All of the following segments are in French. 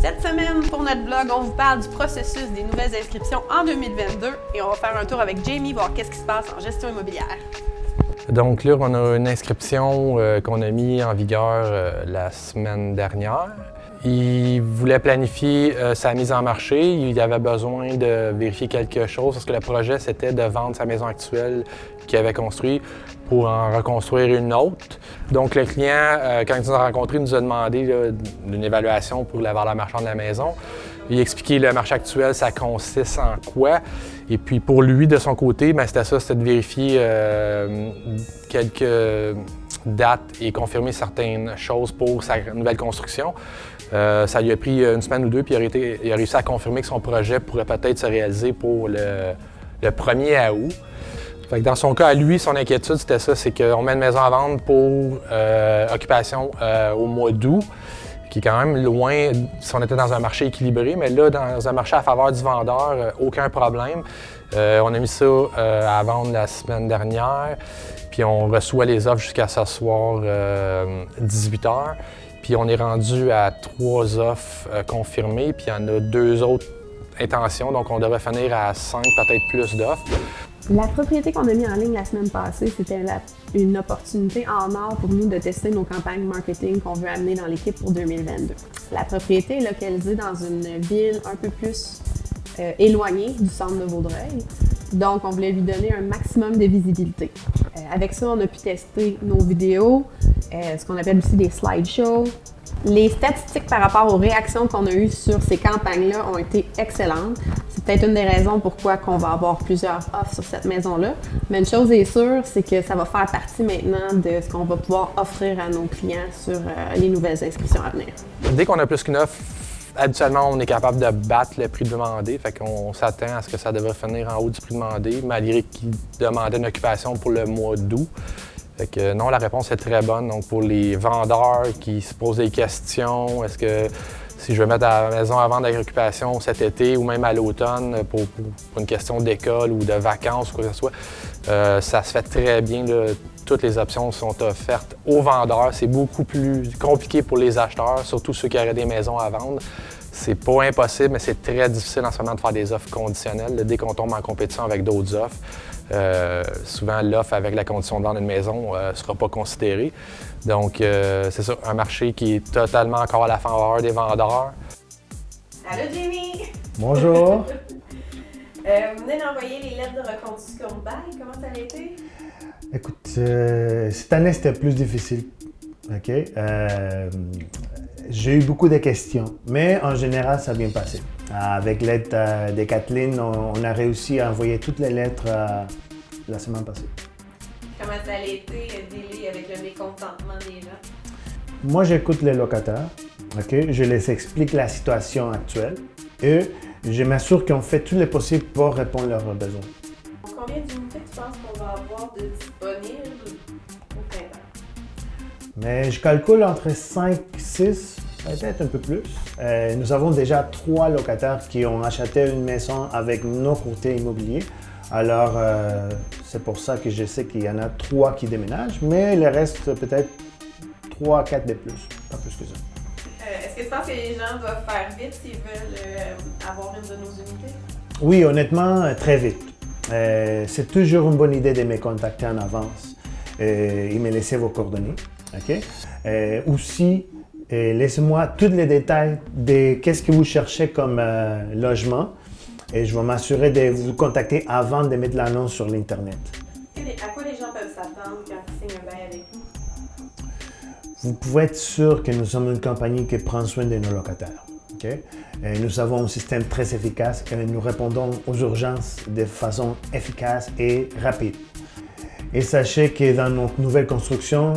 Cette semaine, pour notre blog, on vous parle du processus des nouvelles inscriptions en 2022 et on va faire un tour avec Jamie, voir qu'est-ce qui se passe en gestion immobilière. Donc là, on a une inscription qu'on a mis en vigueur la semaine dernière. Il voulait planifier sa mise en marché. Il avait besoin de vérifier quelque chose parce que le projet, c'était de vendre sa maison actuelle qu'il avait construite pour en reconstruire une autre. Donc le client, quand il nous a rencontrés, nous a demandé une évaluation pour la valeur marchande de la maison. Il a expliqué le marché actuel, ça consiste en quoi. Et puis pour lui, de son côté, c'était ça, c'était de vérifier quelques dates et confirmer certaines choses pour sa nouvelle construction. Ça lui a pris une semaine ou deux, puis il a réussi à confirmer que son projet pourrait peut-être se réaliser pour le 1er août. Fait que dans son cas, à lui, son inquiétude, c'était ça, c'est qu'on met une maison à vendre pour occupation au mois d'août, qui est quand même loin si on était dans un marché équilibré, mais là, dans un marché à faveur du vendeur, aucun problème. On a mis ça à vendre la semaine dernière, puis on reçoit les offres jusqu'à ce soir, 18h. Puis on est rendu à 3 offres confirmées, puis il y en a 2 autres intentions, donc on devrait finir à 5, peut-être plus d'offres. La propriété qu'on a mis en ligne la semaine passée, c'était une opportunité en or pour nous de tester nos campagnes marketing qu'on veut amener dans l'équipe pour 2022. La propriété est localisée dans une ville un peu plus éloignée du centre de Vaudreuil. Donc, on voulait lui donner un maximum de visibilité. Avec ça, on a pu tester nos vidéos, ce qu'on appelle aussi des slideshows. Les statistiques par rapport aux réactions qu'on a eues sur ces campagnes-là ont été excellentes. C'est peut-être une des raisons pourquoi on va avoir plusieurs offres sur cette maison-là. Mais une chose est sûre, c'est que ça va faire partie maintenant de ce qu'on va pouvoir offrir à nos clients sur les nouvelles inscriptions à venir. Dès qu'on a plus qu'une offre, habituellement, on est capable de battre le prix demandé, fait qu'on s'attend à ce que ça devrait finir en haut du prix demandé, malgré qu'il demandait une occupation pour le mois d'août. Fait que non, la réponse est très bonne. Donc pour les vendeurs qui se posent des questions, est-ce que si je veux mettre la maison à vendre avec occupation cet été ou même à l'automne pour une question d'école ou de vacances ou quoi que ce soit, ça se fait très bien, là. Toutes les options sont offertes aux vendeurs. C'est beaucoup plus compliqué pour les acheteurs, surtout ceux qui auraient des maisons à vendre. C'est pas impossible, mais c'est très difficile en ce moment de faire des offres conditionnelles. Dès qu'on tombe en compétition avec d'autres offres, souvent l'offre avec la condition de vendre une maison ne sera pas considérée. Donc, c'est ça, un marché qui est totalement encore à la faveur des vendeurs. Allô, Jamie! Bonjour! Vous venez d'envoyer les lettres de reconduction de bail. Comment ça a été? Écoute, cette année, c'était plus difficile. OK? J'ai eu beaucoup de questions, mais en général, ça a bien passé. Avec l'aide de Kathleen, on a réussi à envoyer toutes les lettres la semaine passée. Comment ça a été délai avec le mécontentement des gens? Moi, j'écoute les locataires. OK? Je les explique la situation actuelle et je m'assure qu'on fait tout le possible pour répondre à leurs besoins. Combien d'unités tu penses qu'on va avoir de disponibles au printemps? Mais je calcule entre 5 et 6, peut-être un peu plus. Nous avons déjà 3 locataires qui ont acheté une maison avec nos courtiers immobiliers. Alors, c'est pour ça que je sais qu'il y en a 3 qui déménagent, mais il reste peut-être 3 à 4 de plus, pas plus que ça. Est-ce que tu penses que les gens doivent faire vite s'ils veulent avoir une de nos unités? Oui, honnêtement, très vite. C'est toujours une bonne idée de me contacter en avance et me laisser vos coordonnées. Okay? Aussi, laissez-moi tous les détails de qu'est-ce que vous cherchez comme logement et je vais m'assurer de vous contacter avant de mettre l'annonce sur l'Internet. À quoi les gens peuvent s'attendre quand ils signent un bail avec nous? Vous pouvez être sûr que nous sommes une compagnie qui prend soin de nos locataires. Okay? Nous avons un système très efficace et nous répondons aux urgences de façon efficace et rapide. Et sachez que dans notre nouvelle construction,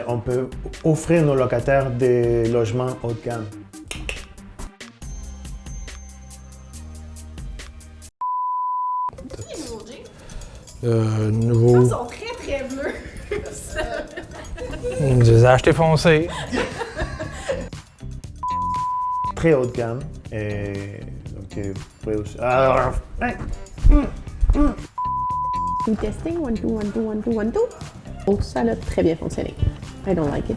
on peut offrir nos locataires des logements haut de gamme. Qui est nouveau, Jay? Nouveau. Ils sont très bleus. Je les ai achetés foncés. Très haut de gamme. Et donc, vous pouvez aussi... Testing, 1, 2, 1, 2, 1, 2, 1, 2. Oh, ça a très bien fonctionné. I don't like it.